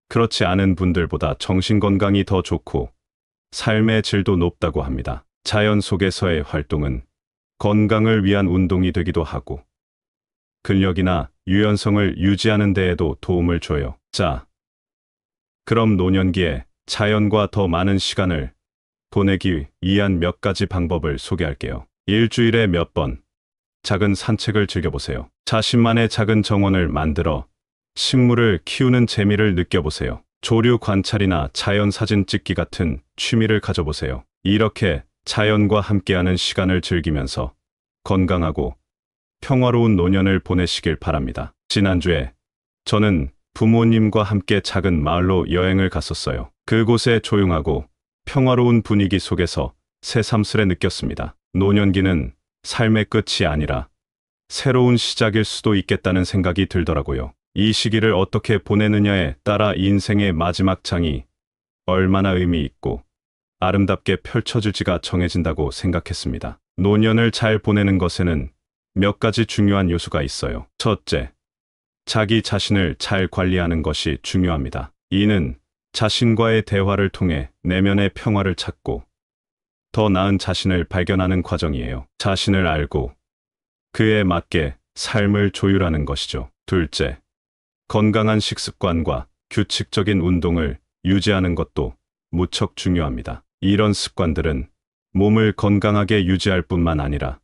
[SPEAKER 1] 그렇지 않은 분들보다 정신 건강이 더 좋고 삶의 질도 높다고 합니다. 자연 속에서의 활동은 건강을 위한 운동이 되기도 하고 근력이나 유연성을 유지하는 데에도 도움을 줘요. 자, 그럼 노년기에 자연과 더 많은 시간을 보내기 위한 몇 가지 방법을 소개할게요. 일주일에 몇 번 작은 산책을 즐겨보세요. 자신만의 작은 정원을 만들어 식물을 키우는 재미를 느껴보세요. 조류 관찰이나 자연 사진 찍기 같은 취미를 가져보세요. 이렇게 자연과 함께하는 시간을 즐기면서 건강하고 평화로운 노년을 보내시길 바랍니다. 지난주에 저는 부모님과 함께 작은 마을로 여행을 갔었어요. 그곳의 조용하고 평화로운 분위기 속에서 새삼스레 느꼈습니다. 노년기는 삶의 끝이 아니라 새로운 시작일 수도 있겠다는 생각이 들더라고요. 이 시기를 어떻게 보내느냐에 따라 인생의 마지막 장이 얼마나 의미 있고 아름답게 펼쳐질지가 정해진다고 생각했습니다. 노년을 잘 보내는 것에는 몇 가지 중요한 요소가 있어요. 첫째, 자기 자신을 잘 관리하는 것이 중요합니다. 이는 자신과의 대화를 통해 내면의 평화를 찾고 더 나은 자신을 발견하는 과정이에요. 자신을 알고 그에 맞게 삶을 조율하는 것이죠. 둘째, 건강한 식습관과 규칙적인 운동을 유지하는 것도 무척 중요합니다. 이런 습관들은 몸을 건강하게 유지할 뿐만 아니라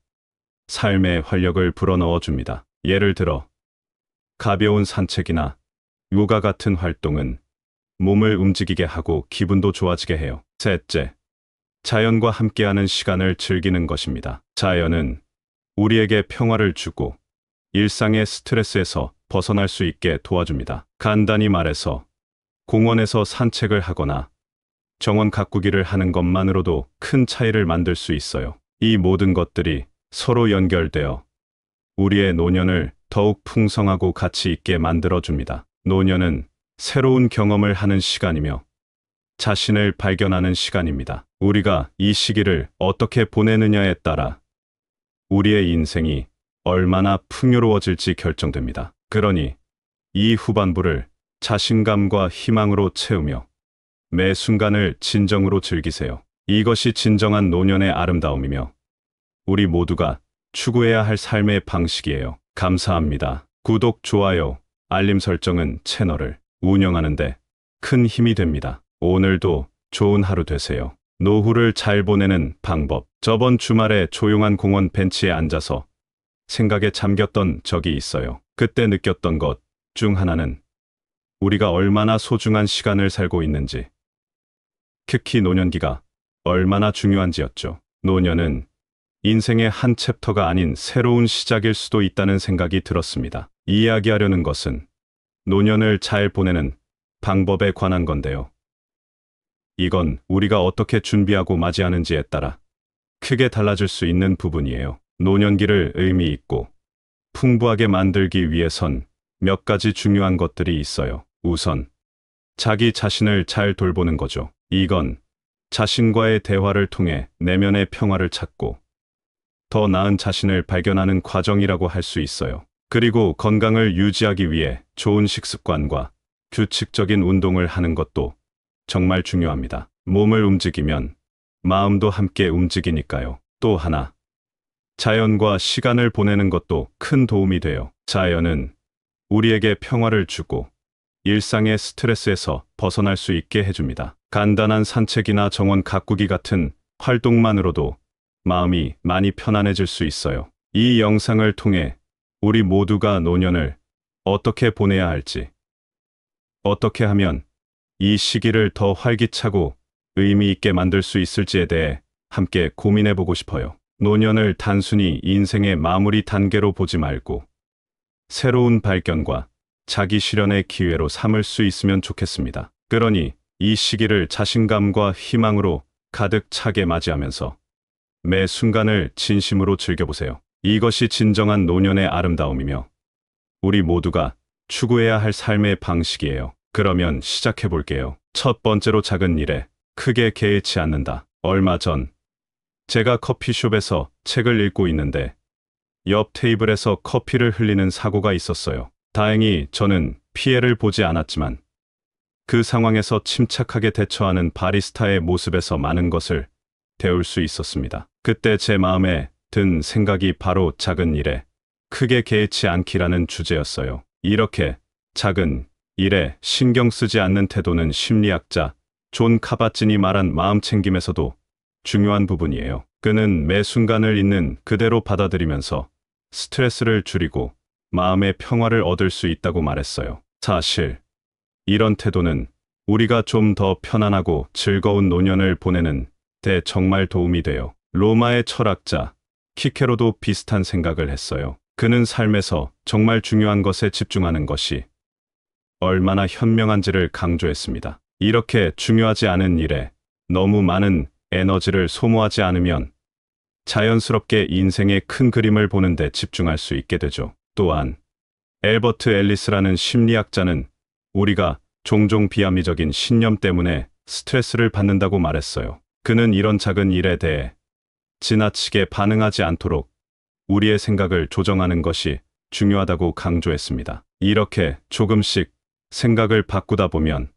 [SPEAKER 1] 삶의 활력을 불어넣어 줍니다. 예를 들어 가벼운 산책이나 요가 같은 활동은 몸을 움직이게 하고 기분도 좋아지게 해요. 셋째, 자연과 함께하는 시간을 즐기는 것입니다. 자연은 우리에게 평화를 주고 일상의 스트레스에서 벗어날 수 있게 도와줍니다. 간단히 말해서 공원에서 산책을 하거나 정원 가꾸기를 하는 것만으로도 큰 차이를 만들 수 있어요. 이 모든 것들이 서로 연결되어 우리의 노년을 더욱 풍성하고 가치 있게 만들어줍니다. 노년은 새로운 경험을 하는 시간이며 자신을 발견하는 시간입니다. 우리가 이 시기를 어떻게 보내느냐에 따라 우리의 인생이 얼마나 풍요로워질지 결정됩니다. 그러니 이 후반부를 자신감과 희망으로 채우며 매 순간을 진정으로 즐기세요. 이것이 진정한 노년의 아름다움이며 우리 모두가 추구해야 할 삶의 방식이에요. 감사합니다. 구독, 좋아요, 알림 설정은 채널을 운영하는데 큰 힘이 됩니다. 오늘도 좋은 하루 되세요. 노후를 잘 보내는 방법. 저번 주말에 조용한 공원 벤치에 앉아서 생각에 잠겼던 적이 있어요. 그때 느꼈던 것 중 하나는 우리가 얼마나 소중한 시간을 살고 있는지, 특히 노년기가 얼마나 중요한지였죠. 노년은 인생의 한 챕터가 아닌 새로운 시작일 수도 있다는 생각이 들었습니다. 이야기하려는 것은 노년을 잘 보내는 방법에 관한 건데요. 이건 우리가 어떻게 준비하고 맞이하는지에 따라 크게 달라질 수 있는 부분이에요. 노년기를 의미 있고 풍부하게 만들기 위해선 몇 가지 중요한 것들이 있어요. 우선 자기 자신을 잘 돌보는 거죠. 이건 자신과의 대화를 통해 내면의 평화를 찾고 더 나은 자신을 발견하는 과정이라고 할 수 있어요. 그리고 건강을 유지하기 위해 좋은 식습관과 규칙적인 운동을 하는 것도 정말 중요합니다. 몸을 움직이면 마음도 함께 움직이니까요. 또 하나, 자연과 시간을 보내는 것도 큰 도움이 돼요. 자연은 우리에게 평화를 주고 일상의 스트레스에서 벗어날 수 있게 해줍니다. 간단한 산책이나 정원 가꾸기 같은 활동만으로도 마음이 많이 편안해질 수 있어요. 이 영상을 통해 우리 모두가 노년을 어떻게 보내야 할지, 어떻게 하면 이 시기를 더 활기차고 의미 있게 만들 수 있을지에 대해 함께 고민해 보고 싶어요. 노년을 단순히 인생의 마무리 단계로 보지 말고 새로운 발견과 자기 실현의 기회로 삼을 수 있으면 좋겠습니다. 그러니 이 시기를 자신감과 희망으로 가득 차게 맞이하면서 매 순간을 진심으로 즐겨보세요. 이것이 진정한 노년의 아름다움이며 우리 모두가 추구해야 할 삶의 방식이에요. 그러면 시작해 볼게요. 첫 번째로, 작은 일에 크게 개의치 않는다. 얼마 전 제가 커피숍에서 책을 읽고 있는데 옆 테이블에서 커피를 흘리는 사고가 있었어요. 다행히 저는 피해를 보지 않았지만 그 상황에서 침착하게 대처하는 바리스타의 모습에서 많은 것을 배울 수 있었습니다. 그때 제 마음에 든 생각이 바로 작은 일에 크게 개의치 않기라는 주제였어요. 이렇게 작은 일에 신경 쓰지 않는 태도는 심리학자 존 카바진이 말한 마음 챙김에서도 중요한 부분이에요. 그는 매 순간을 있는 그대로 받아들이면서 스트레스를 줄이고 마음의 평화를 얻을 수 있다고 말했어요. 사실 이런 태도는 우리가 좀 더 편안하고 즐거운 노년을 보내는 데 정말 도움이 돼요. 로마의 철학자 키케로도 비슷한 생각을 했어요. 그는 삶에서 정말 중요한 것에 집중하는 것이 얼마나 현명한지를 강조했습니다. 이렇게 중요하지 않은 일에 너무 많은 에너지를 소모하지 않으면 자연스럽게 인생의 큰 그림을 보는 데 집중할 수 있게 되죠. 또한 엘버트 앨리스라는 심리학자는 우리가 종종 비합리적인 신념 때문에 스트레스를 받는다고 말했어요. 그는 이런 작은 일에 대해 지나치게 반응하지 않도록 우리의 생각을 조정하는 것이 중요하다고 강조했습니다. 이렇게 조금씩 생각을 바꾸다 보면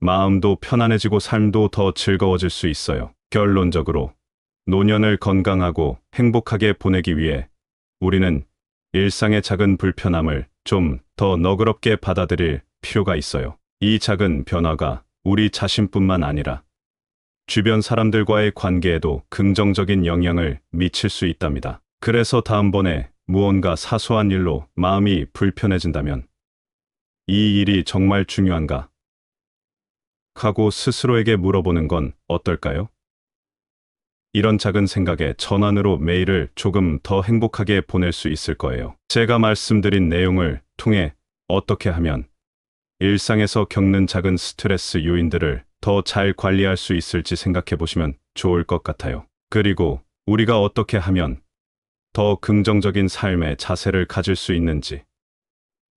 [SPEAKER 1] 마음도 편안해지고 삶도 더 즐거워질 수 있어요. 결론적으로 노년을 건강하고 행복하게 보내기 위해 우리는 일상의 작은 불편함을 좀 더 너그럽게 받아들일 필요가 있어요. 이 작은 변화가 우리 자신뿐만 아니라 주변 사람들과의 관계에도 긍정적인 영향을 미칠 수 있답니다. 그래서 다음번에 무언가 사소한 일로 마음이 불편해진다면 이 일이 정말 중요한가? 하고 스스로에게 물어보는 건 어떨까요? 이런 작은 생각의 전환으로 매일을 조금 더 행복하게 보낼 수 있을 거예요. 제가 말씀드린 내용을 통해 어떻게 하면 일상에서 겪는 작은 스트레스 요인들을 더 잘 관리할 수 있을지 생각해 보시면 좋을 것 같아요. 그리고 우리가 어떻게 하면 더 긍정적인 삶의 자세를 가질 수 있는지,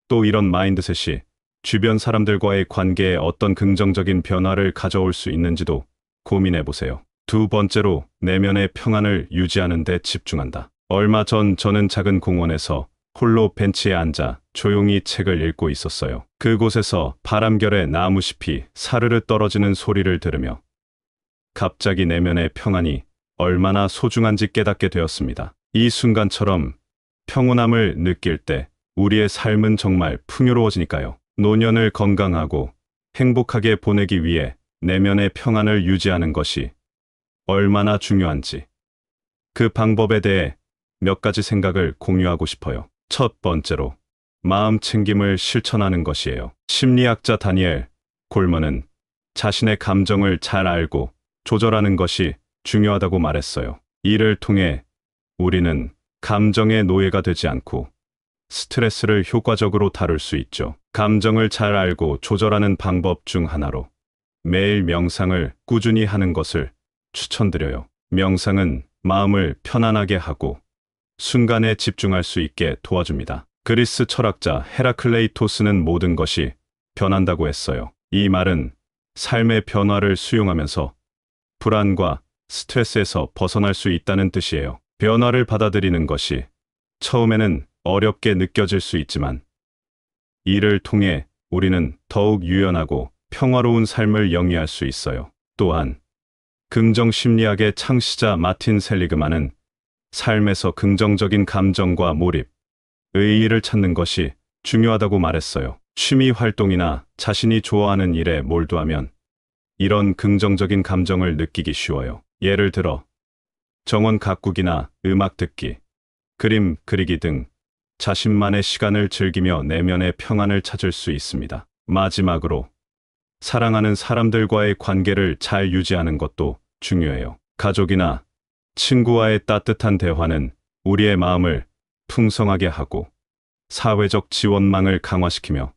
[SPEAKER 1] 또 이런 마인드셋이 주변 사람들과의 관계에 어떤 긍정적인 변화를 가져올 수 있는지도 고민해 보세요. 두 번째로, 내면의 평안을 유지하는 데 집중한다. 얼마 전 저는 작은 공원에서 홀로 벤치에 앉아 조용히 책을 읽고 있었어요. 그곳에서 바람결에 나무잎이 사르르 떨어지는 소리를 들으며 갑자기 내면의 평안이 얼마나 소중한지 깨닫게 되었습니다. 이 순간처럼 평온함을 느낄 때 우리의 삶은 정말 풍요로워지니까요. 노년을 건강하고 행복하게 보내기 위해 내면의 평안을 유지하는 것이 얼마나 중요한지 그 방법에 대해 몇 가지 생각을 공유하고 싶어요. 첫 번째로 마음 챙김을 실천하는 것이에요. 심리학자 다니엘 골먼은 자신의 감정을 잘 알고 조절하는 것이 중요하다고 말했어요. 이를 통해 우리는 감정의 노예가 되지 않고 스트레스를 효과적으로 다룰 수 있죠. 감정을 잘 알고 조절하는 방법 중 하나로 매일 명상을 꾸준히 하는 것을 추천드려요. 명상은 마음을 편안하게 하고 순간에 집중할 수 있게 도와줍니다. 그리스 철학자 헤라클레이토스는 모든 것이 변한다고 했어요. 이 말은 삶의 변화를 수용하면서 불안과 스트레스에서 벗어날 수 있다는 뜻이에요. 변화를 받아들이는 것이 처음에는 어렵게 느껴질 수 있지만 이를 통해 우리는 더욱 유연하고 평화로운 삶을 영위할 수 있어요. 또한 긍정심리학의 창시자 마틴 셀리그만은 삶에서 긍정적인 감정과 몰입, 의의를 찾는 것이 중요하다고 말했어요. 취미 활동이나 자신이 좋아하는 일에 몰두하면 이런 긍정적인 감정을 느끼기 쉬워요. 예를 들어 정원 가꾸기나 음악 듣기, 그림 그리기 등 자신만의 시간을 즐기며 내면의 평안을 찾을 수 있습니다. 마지막으로 사랑하는 사람들과의 관계를 잘 유지하는 것도 중요해요. 가족이나 친구와의 따뜻한 대화는 우리의 마음을 풍성하게 하고 사회적 지원망을 강화시키며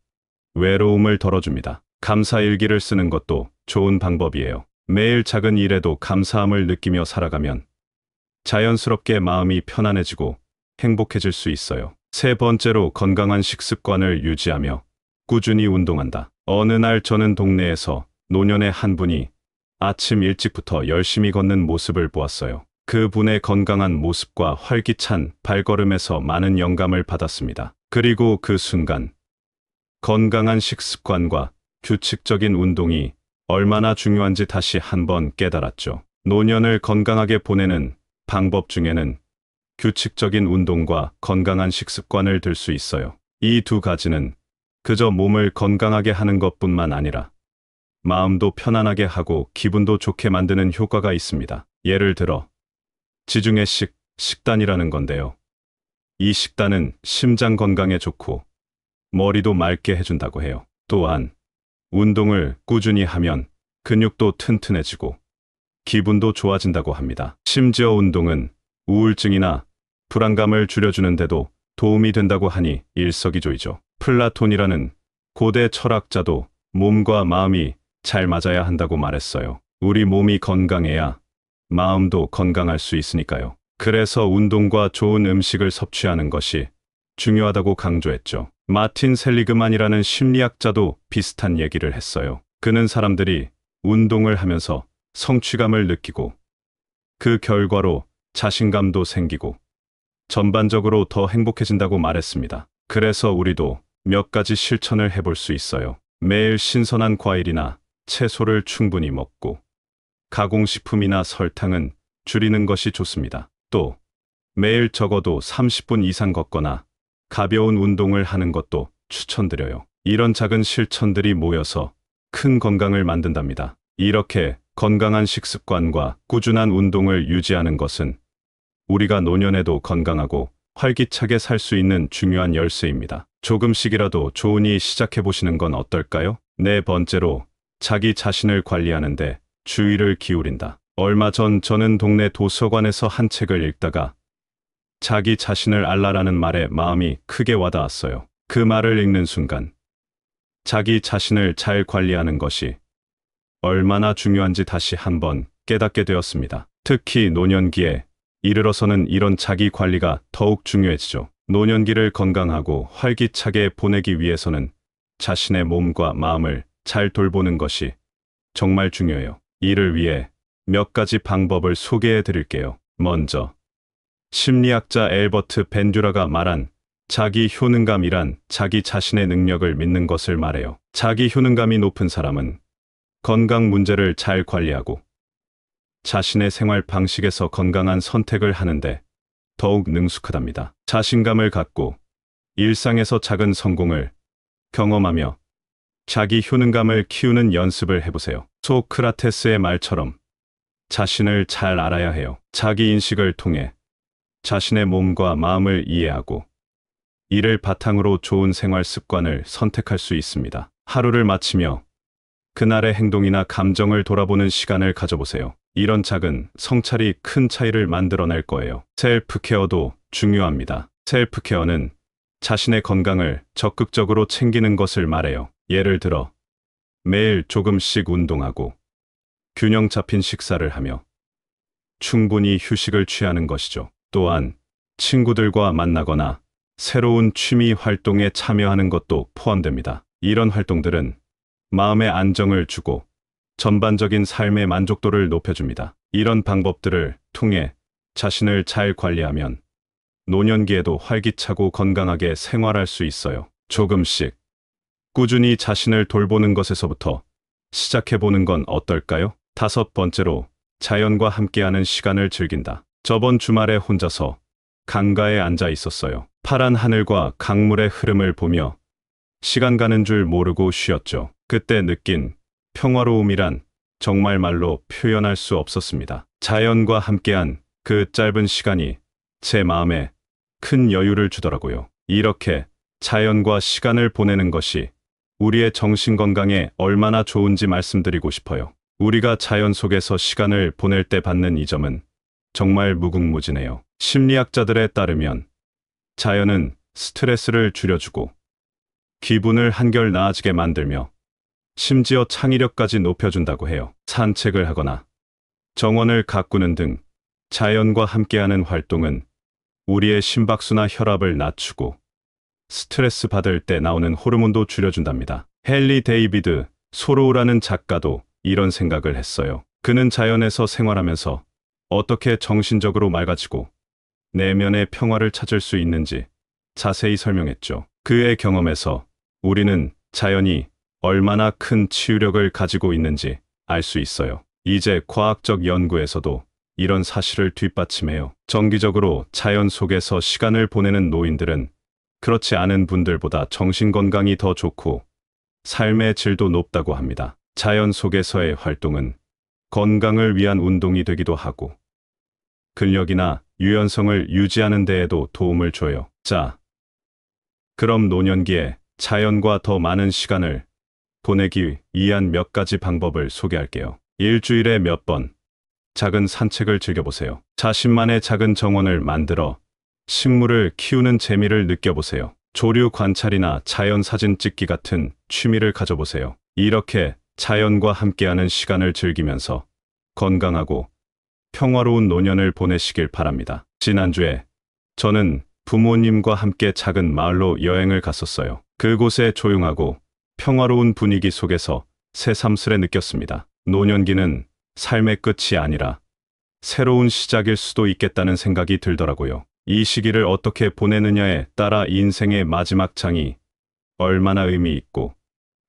[SPEAKER 1] 외로움을 덜어줍니다. 감사 일기를 쓰는 것도 좋은 방법이에요. 매일 작은 일에도 감사함을 느끼며 살아가면 자연스럽게 마음이 편안해지고 행복해질 수 있어요. 세 번째로 건강한 식습관을 유지하며 꾸준히 운동한다. 어느 날 저는 동네에서 노년의 한 분이 아침 일찍부터 열심히 걷는 모습을 보았어요. 그분의 건강한 모습과 활기찬 발걸음에서 많은 영감을 받았습니다. 그리고 그 순간 건강한 식습관과 규칙적인 운동이 얼마나 중요한지 다시 한번 깨달았죠. 노년을 건강하게 보내는 방법 중에는 규칙적인 운동과 건강한 식습관을 들 수 있어요. 이 두 가지는 그저 몸을 건강하게 하는 것뿐만 아니라 마음도 편안하게 하고 기분도 좋게 만드는 효과가 있습니다. 예를 들어 지중해 식단이라는 건데요. 이 식단은 심장 건강에 좋고 머리도 맑게 해준다고 해요. 또한 운동을 꾸준히 하면 근육도 튼튼해지고 기분도 좋아진다고 합니다. 심지어 운동은 우울증이나 불안감을 줄여주는데도 도움이 된다고 하니 일석이조이죠. 플라톤이라는 고대 철학자도 몸과 마음이 잘 맞아야 한다고 말했어요. 우리 몸이 건강해야 마음도 건강할 수 있으니까요. 그래서 운동과 좋은 음식을 섭취하는 것이 중요하다고 강조했죠. 마틴 셀리그만이라는 심리학자도 비슷한 얘기를 했어요. 그는 사람들이 운동을 하면서 성취감을 느끼고 그 결과로 자신감도 생기고 전반적으로 더 행복해진다고 말했습니다. 그래서 우리도 몇 가지 실천을 해볼 수 있어요. 매일 신선한 과일이나 채소를 충분히 먹고 가공식품이나 설탕은 줄이는 것이 좋습니다. 또 매일 적어도 30분 이상 걷거나 가벼운 운동을 하는 것도 추천드려요. 이런 작은 실천들이 모여서 큰 건강을 만든답니다. 이렇게 건강한 식습관과 꾸준한 운동을 유지하는 것은 우리가 노년에도 건강하고 활기차게 살 수 있는 중요한 열쇠입니다. 조금씩이라도 좋은 일 시작해 보시는 건 어떨까요? 네 번째로 자기 자신을 관리하는데 주의를 기울인다. 얼마 전 저는 동네 도서관에서 한 책을 읽다가 자기 자신을 알라라는 말에 마음이 크게 와닿았어요. 그 말을 읽는 순간 자기 자신을 잘 관리하는 것이 얼마나 중요한지 다시 한번 깨닫게 되었습니다. 특히 노년기에 이르러서는 이런 자기 관리가 더욱 중요해지죠. 노년기를 건강하고 활기차게 보내기 위해서는 자신의 몸과 마음을 잘 돌보는 것이 정말 중요해요. 이를 위해 몇 가지 방법을 소개해 드릴게요. 먼저 심리학자 엘버트 벤듀라가 말한 자기 효능감이란 자기 자신의 능력을 믿는 것을 말해요. 자기 효능감이 높은 사람은 건강 문제를 잘 관리하고 자신의 생활 방식에서 건강한 선택을 하는데 더욱 능숙하답니다. 자신감을 갖고 일상에서 작은 성공을 경험하며 자기 효능감을 키우는 연습을 해보세요. 소크라테스의 말처럼 자신을 잘 알아야 해요. 자기 인식을 통해 자신의 몸과 마음을 이해하고 이를 바탕으로 좋은 생활 습관을 선택할 수 있습니다. 하루를 마치며 그날의 행동이나 감정을 돌아보는 시간을 가져보세요. 이런 작은 성찰이 큰 차이를 만들어낼 거예요. 셀프케어도 중요합니다. 셀프케어는 자신의 건강을 적극적으로 챙기는 것을 말해요. 예를 들어 매일 조금씩 운동하고 균형 잡힌 식사를 하며 충분히 휴식을 취하는 것이죠. 또한 친구들과 만나거나 새로운 취미 활동에 참여하는 것도 포함됩니다. 이런 활동들은 마음의 안정을 주고 전반적인 삶의 만족도를 높여줍니다. 이런 방법들을 통해 자신을 잘 관리하면 노년기에도 활기차고 건강하게 생활할 수 있어요. 조금씩 꾸준히 자신을 돌보는 것에서부터 시작해보는 건 어떨까요? 5번째로 자연과 함께하는 시간을 즐긴다. 저번 주말에 혼자서 강가에 앉아 있었어요. 파란 하늘과 강물의 흐름을 보며 시간 가는 줄 모르고 쉬었죠. 그때 느낀 평화로움이란 정말 말로 표현할 수 없었습니다. 자연과 함께한 그 짧은 시간이 제 마음에 큰 여유를 주더라고요. 이렇게 자연과 시간을 보내는 것이 우리의 정신 건강에 얼마나 좋은지 말씀드리고 싶어요. 우리가 자연 속에서 시간을 보낼 때 받는 이 점은 정말 무궁무진해요. 심리학자들에 따르면 자연은 스트레스를 줄여주고 기분을 한결 나아지게 만들며 심지어 창의력까지 높여준다고 해요. 산책을 하거나 정원을 가꾸는 등 자연과 함께하는 활동은 우리의 심박수나 혈압을 낮추고 스트레스 받을 때 나오는 호르몬도 줄여준답니다. 헨리 데이비드 소로우라는 작가도 이런 생각을 했어요. 그는 자연에서 생활하면서 어떻게 정신적으로 맑아지고 내면의 평화를 찾을 수 있는지 자세히 설명했죠. 그의 경험에서 우리는 자연이 얼마나 큰 치유력을 가지고 있는지 알 수 있어요. 이제 과학적 연구에서도 이런 사실을 뒷받침해요. 정기적으로 자연 속에서 시간을 보내는 노인들은 그렇지 않은 분들보다 정신 건강이 더 좋고 삶의 질도 높다고 합니다. 자연 속에서의 활동은 건강을 위한 운동이 되기도 하고 근력이나 유연성을 유지하는 데에도 도움을 줘요. 자, 그럼 노년기에 자연과 더 많은 시간을 보내기 위한 몇 가지 방법을 소개할게요. 일주일에 몇 번 작은 산책을 즐겨보세요. 자신만의 작은 정원을 만들어 식물을 키우는 재미를 느껴보세요. 조류 관찰이나 자연 사진 찍기 같은 취미를 가져보세요. 이렇게 자연과 함께하는 시간을 즐기면서 건강하고 평화로운 노년을 보내시길 바랍니다. 지난주에 저는 부모님과 함께 작은 마을로 여행을 갔었어요. 그곳의 조용하고 평화로운 분위기 속에서 새삼스레 느꼈습니다. 노년기는 삶의 끝이 아니라 새로운 시작일 수도 있겠다는 생각이 들더라고요. 이 시기를 어떻게 보내느냐에 따라 인생의 마지막 장이 얼마나 의미 있고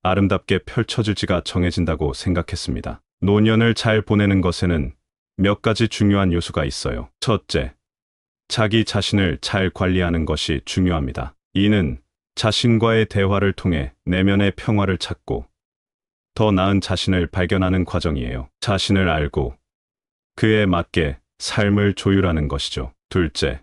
[SPEAKER 1] 아름답게 펼쳐질지가 정해진다고 생각했습니다. 노년을 잘 보내는 것에는 몇 가지 중요한 요소가 있어요. 첫째, 자기 자신을 잘 관리하는 것이 중요합니다. 이는 자신과의 대화를 통해 내면의 평화를 찾고 더 나은 자신을 발견하는 과정이에요. 자신을 알고 그에 맞게 삶을 조율하는 것이죠. 둘째,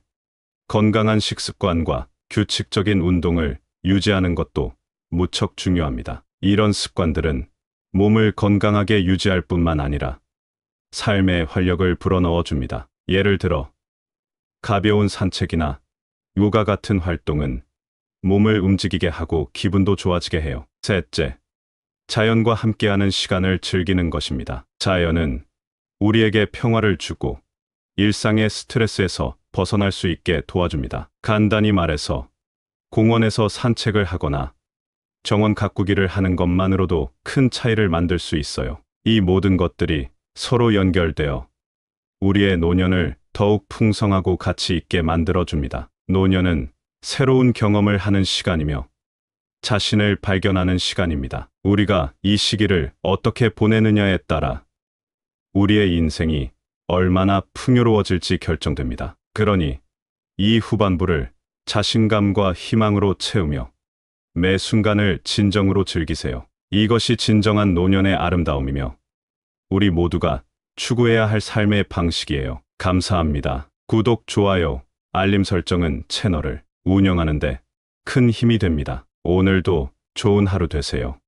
[SPEAKER 1] 건강한 식습관과 규칙적인 운동을 유지하는 것도 무척 중요합니다. 이런 습관들은 몸을 건강하게 유지할 뿐만 아니라 삶의 활력을 불어넣어 줍니다. 예를 들어 가벼운 산책이나 요가 같은 활동은 몸을 움직이게 하고 기분도 좋아지게 해요. 셋째, 자연과 함께하는 시간을 즐기는 것입니다. 자연은 우리에게 평화를 주고 일상의 스트레스에서 벗어날 수 있게 도와줍니다. 간단히 말해서 공원에서 산책을 하거나 정원 가꾸기를 하는 것만으로도 큰 차이를 만들 수 있어요. 이 모든 것들이 서로 연결되어 우리의 노년을 더욱 풍성하고 가치 있게 만들어줍니다. 노년은 새로운 경험을 하는 시간이며 자신을 발견하는 시간입니다. 우리가 이 시기를 어떻게 보내느냐에 따라 우리의 인생이 얼마나 풍요로워질지 결정됩니다. 그러니 이 후반부를 자신감과 희망으로 채우며 매 순간을 진정으로 즐기세요. 이것이 진정한 노년의 아름다움이며 우리 모두가 추구해야 할 삶의 방식이에요. 감사합니다. 구독, 좋아요, 알림 설정은 채널을 운영하는데 큰 힘이 됩니다. 오늘도 좋은 하루 되세요.